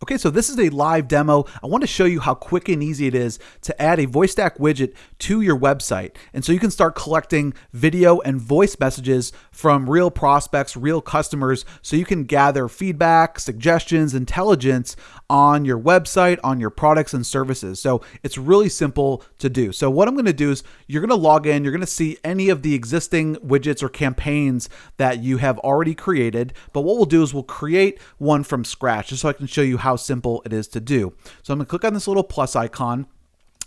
Okay, so this is a live demo. I want to show you how quick and easy it is to add a VoiceStak widget to your website. And so you can start collecting video and voice messages from real prospects, real customers, so you can gather feedback, suggestions, intelligence on your website, on your products and services. So it's really simple to do. So what I'm going to do is you're going to log in, you're going to see any of the existing widgets or campaigns that you have already created. But what we'll do is we'll create one from scratch just so I can show you how simple it is to do. So I'm going to click on this little plus icon,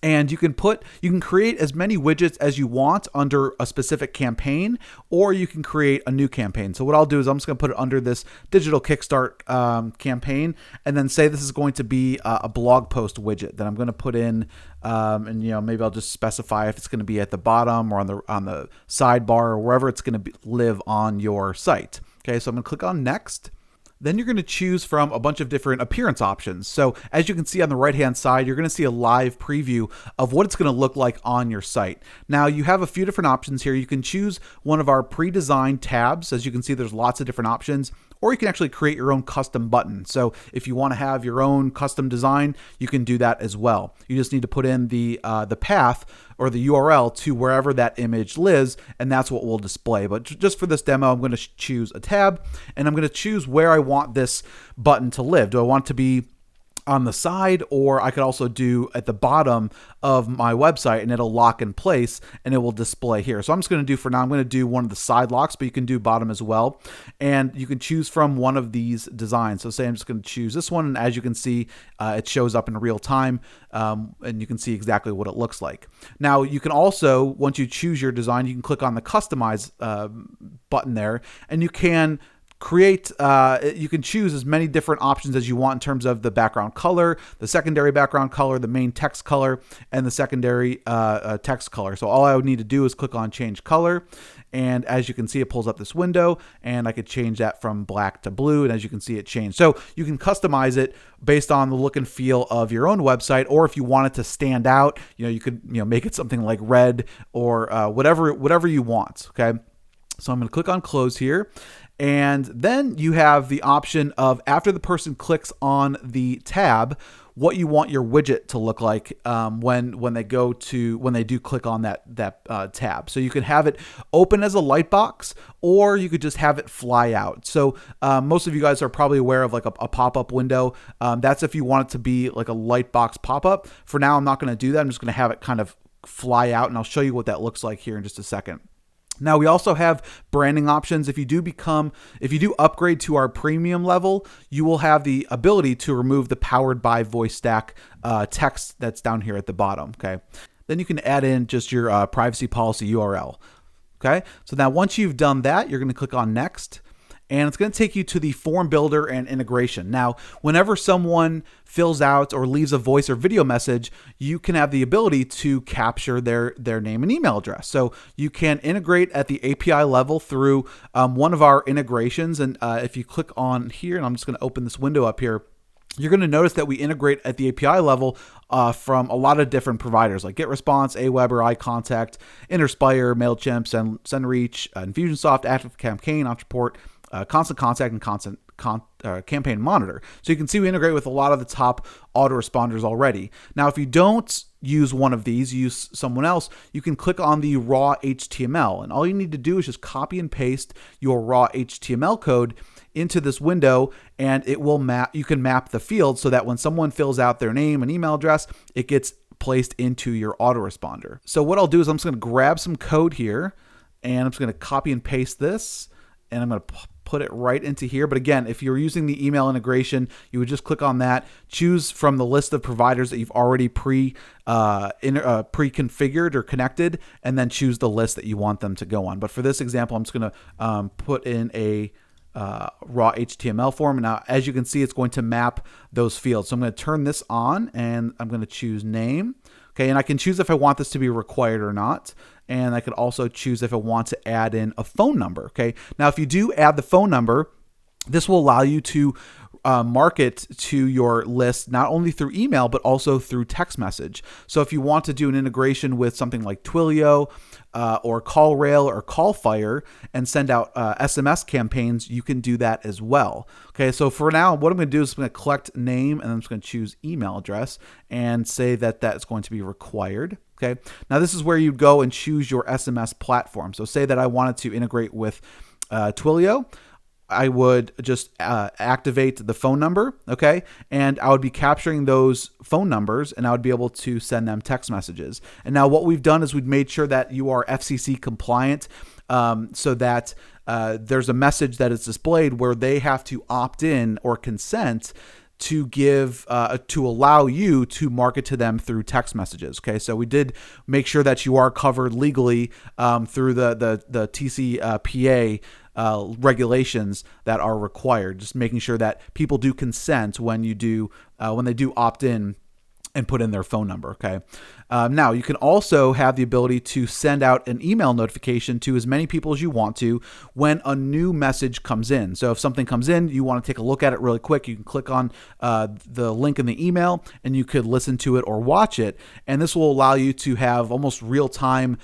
and you can create as many widgets as you want under a specific campaign, or you can create a new campaign. So what I'll do is I'm just going to put it under this digital kickstart campaign, and then say this is going to be a blog post widget that I'm going to put in, and maybe I'll just specify if it's going to be at the bottom or on the sidebar or wherever it's going to live on your site. Okay, so I'm going to click on next. Then you're going to choose from a bunch of different appearance options. So as you can see on the right-hand side, you're going to see a live preview of what it's going to look like on your site. Now you have a few different options here. You can choose one of our pre-designed tabs. As you can see, there's lots of different options. Or you can actually create your own custom button. So if you want to have your own custom design, you can do that as well. You just need to put in the path or the URL to wherever that image lives, and that's what we'll display. But just for this demo, I'm going to choose a tab, and I'm going to choose where I want this button to live. Do I want it to be on the side, or I could also do at the bottom of my website, and it'll lock in place and it will display here. So I'm just going to do, for now, I'm going to do one of the side locks, but you can do bottom as well. And you can choose from one of these designs. So say I'm just going to choose this one, and as you can see, it shows up in real time, and you can see exactly what it looks like. Now you can also, once you choose your design, you can click on the customize button there, and you can create, you can choose as many different options as you want in terms of the background color, the secondary background color, the main text color, and the secondary text color. So all I would need to do is click on change color. And as you can see, it pulls up this window, and I could change that from black to blue. And as you can see, it changed. So you can customize it based on the look and feel of your own website, or if you want it to stand out, you could make it something like red or whatever you want. Okay. So I'm going to click on close here. And then you have the option of, after the person clicks on the tab, what you want your widget to look like when they do click on that tab. So you could have it open as a lightbox, or you could just have it fly out. So most of you guys are probably aware of like a pop-up window. That's if you want it to be like a lightbox pop-up. For now, I'm not going to do that. I'm just going to have it kind of fly out, and I'll show you what that looks like here in just a second. Now we also have branding options. If you do upgrade to our premium level, you will have the ability to remove the powered by VoiceStak text that's down here at the bottom. Okay. Then you can add in just your privacy policy URL. Okay. So now once you've done that, you're going to click on next. And it's going to take you to the form builder and integration. Now, whenever someone fills out or leaves a voice or video message, you can have the ability to capture their name and email address. So you can integrate at the API level through one of our integrations. And if you click on here, and I'm just going to open this window up here, you're going to notice that we integrate at the API level from a lot of different providers like GetResponse, Aweber, iContact, Interspire, MailChimp, SendReach, Infusionsoft, ActiveCampaign, Ontraport, Constant Contact, and Constant Campaign Monitor. So you can see we integrate with a lot of the top autoresponders already. Now, if you don't use one of these, use someone else, you can click on the raw HTML, and all you need to do is just copy and paste your raw HTML code into this window, and it will you can map the field so that when someone fills out their name and email address, it gets placed into your autoresponder. So what I'll do is I'm just going to grab some code here, and I'm just going to copy and paste this, and I'm going to put it right into here. But again, if you're using the email integration, you would just click on that, choose from the list of providers that you've already pre-configured or connected, and then choose the list that you want them to go on. But for this example, I'm just going to put in a raw HTML form. And now, as you can see, it's going to map those fields. So I'm going to turn this on, and I'm going to choose name. Okay, and I can choose if I want this to be required or not. And I could also choose if I want to add in a phone number. Okay, now if you do add the phone number, this will allow you to market to your list, not only through email, but also through text message. So if you want to do an integration with something like Twilio or CallRail or CallFire and send out SMS campaigns, you can do that as well. Okay, so for now, what I'm going to do is I'm going to collect name, and I'm just going to choose email address and say that that's going to be required. Okay, now this is where you go and choose your SMS platform. So say that I wanted to integrate with Twilio. I would just activate the phone number, okay? And I would be capturing those phone numbers, and I would be able to send them text messages. And now what we've done is we've made sure that you are FCC compliant, so that there's a message that is displayed where they have to opt in or consent to give to allow you to market to them through text messages. Okay, so we did make sure that you are covered legally through the TCPA regulations that are required. Just making sure that people do consent when you do when they do opt in and put in their phone number. Okay. Now you can also have the ability to send out an email notification to as many people as you want to when a new message comes in. So if something comes in, you want to take a look at it really quick, you can click on the link in the email and you could listen to it or watch it. And this will allow you to have almost real time,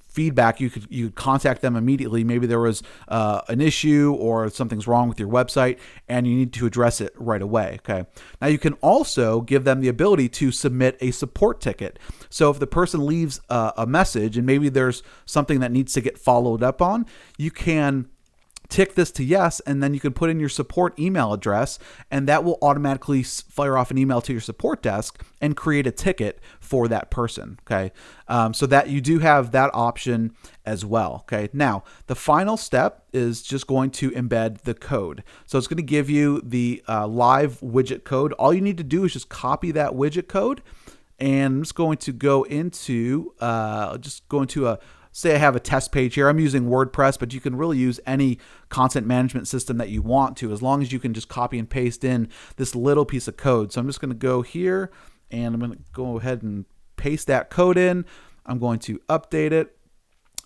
feedback. You could contact them immediately. Maybe there was an issue or something's wrong with your website and you need to address it right away. Okay. Now you can also give them the ability to submit a support ticket. So if the person leaves a message and maybe there's something that needs to get followed up on, you can tick this to yes, and then you can put in your support email address, and that will automatically fire off an email to your support desk and create a ticket for that person. Okay, so that you do have that option as well. Okay, now the final step is just going to embed the code. So it's going to give you the live widget code. All you need to do is just copy that widget code, and I'm just going to go into say I have a test page here. I'm using WordPress, but you can really use any content management system that you want to, as long as you can just copy and paste in this little piece of code. So I'm just going to go here and I'm going to go ahead and paste that code in. I'm going to update it.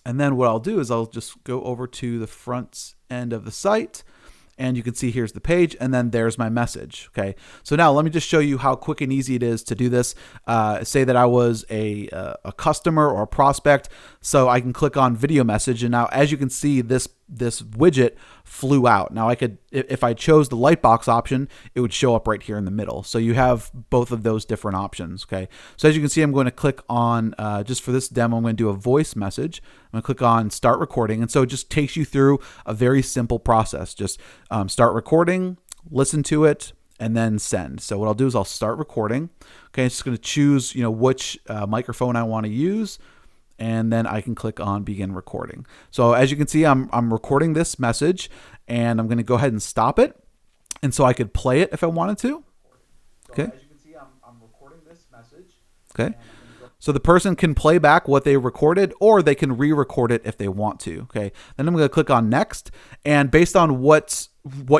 And then what I'll do is I'll just go over to the front end of the site. And you can see here's the page, and then there's my message. Okay, so now let me just show you how quick and easy it is to do this. Say that I was a customer or a prospect, so I can click on video message, and now as you can see, this widget flew out. Now I could, if I chose the lightbox option, it would show up right here in the middle. So you have both of those different options. Okay, so as you can see, I'm going to click on just for this demo, I'm going to do a voice message. I'm going to click on start recording, and so it just takes you through a very simple process. Just start recording, listen to it, and then send. So what I'll do is I'll start recording. Okay, I'm just going to choose which microphone I want to use, and then I can click on begin recording. So as you can see, I'm recording this message, and I'm going to go ahead and stop it, and so I could play it if I wanted to. Okay. So as you can see, I'm recording this message. Okay. So the person can play back what they recorded, or they can re-record it if they want to. Okay. Then I'm going to click on next, and based on what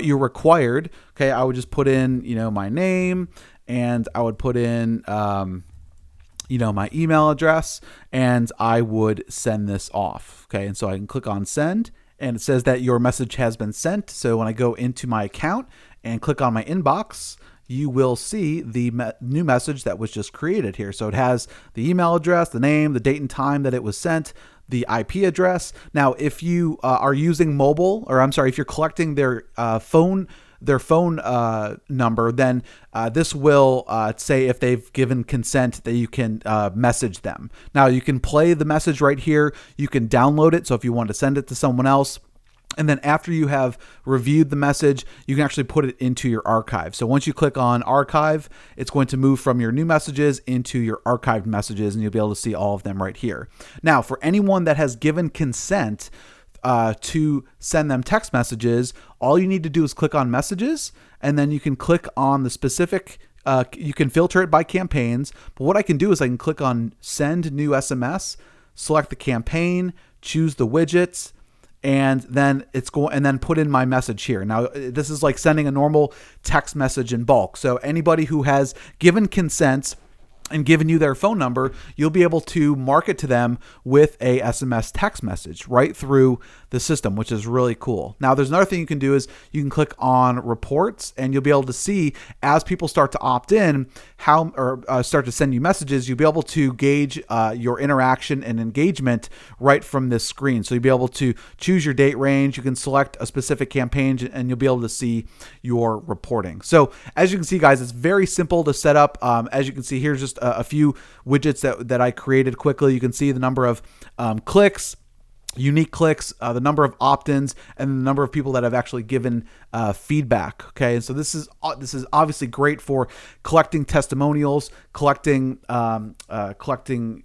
you required, okay, I would just put in my name, and I would put in my email address, and I would send this off. Okay, and so I can click on send, and it says that your message has been sent. So when I go into my account and click on my inbox, you will see the new message that was just created here. So it has the email address, the name, the date and time that it was sent, the IP address. Now, if you are using mobile, or I'm sorry, if you're collecting their phone number, then this will say if they've given consent that you can message them. Now you can play the message right here. You can download it. So if you want to send it to someone else, and then after you have reviewed the message, you can actually put it into your archive. So once you click on archive, it's going to move from your new messages into your archived messages, and you'll be able to see all of them right here. Now, for anyone that has given consent to send them text messages, all you need to do is click on messages, and then you can click on the specific, you can filter it by campaigns. But what I can do is I can click on send new SMS, select the campaign, choose the widgets, and then put in my message here. Now this is like sending a normal text message in bulk. So anybody who has given consent and given you their phone number, you'll be able to market to them with a SMS text message right through the system, which is really cool. Now, there's another thing you can do is you can click on reports, and you'll be able to see as people start to opt in start to send you messages, you'll be able to gauge your interaction and engagement right from this screen. So you'll be able to choose your date range. You can select a specific campaign, and you'll be able to see your reporting. So as you can see, guys, it's very simple to set up. As you can see, here's just a few widgets that I created quickly. You can see the number of clicks, unique clicks, the number of opt-ins, and the number of people that have actually given feedback. Okay, and so this is obviously great for collecting testimonials, collecting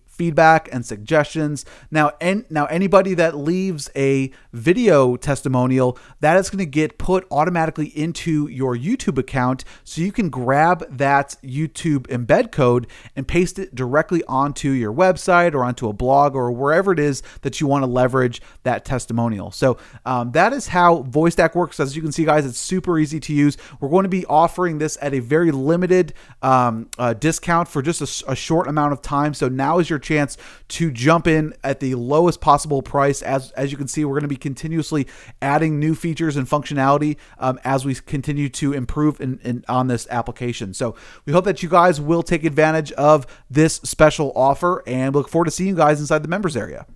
feedback and suggestions. Now anybody that leaves a video testimonial, that is going to get put automatically into your YouTube account, so you can grab that YouTube embed code and paste it directly onto your website or onto a blog or wherever it is that you want to leverage that testimonial. So that is how VoiceStak works. As you can see, guys, it's super easy to use. We're going to be offering this at a very limited discount for just a short amount of time. So now is your chance to jump in at the lowest possible price. As you can see, we're going to be continuously adding new features and functionality as we continue to improve on this application. So we hope that you guys will take advantage of this special offer, and we look forward to seeing you guys inside the members area.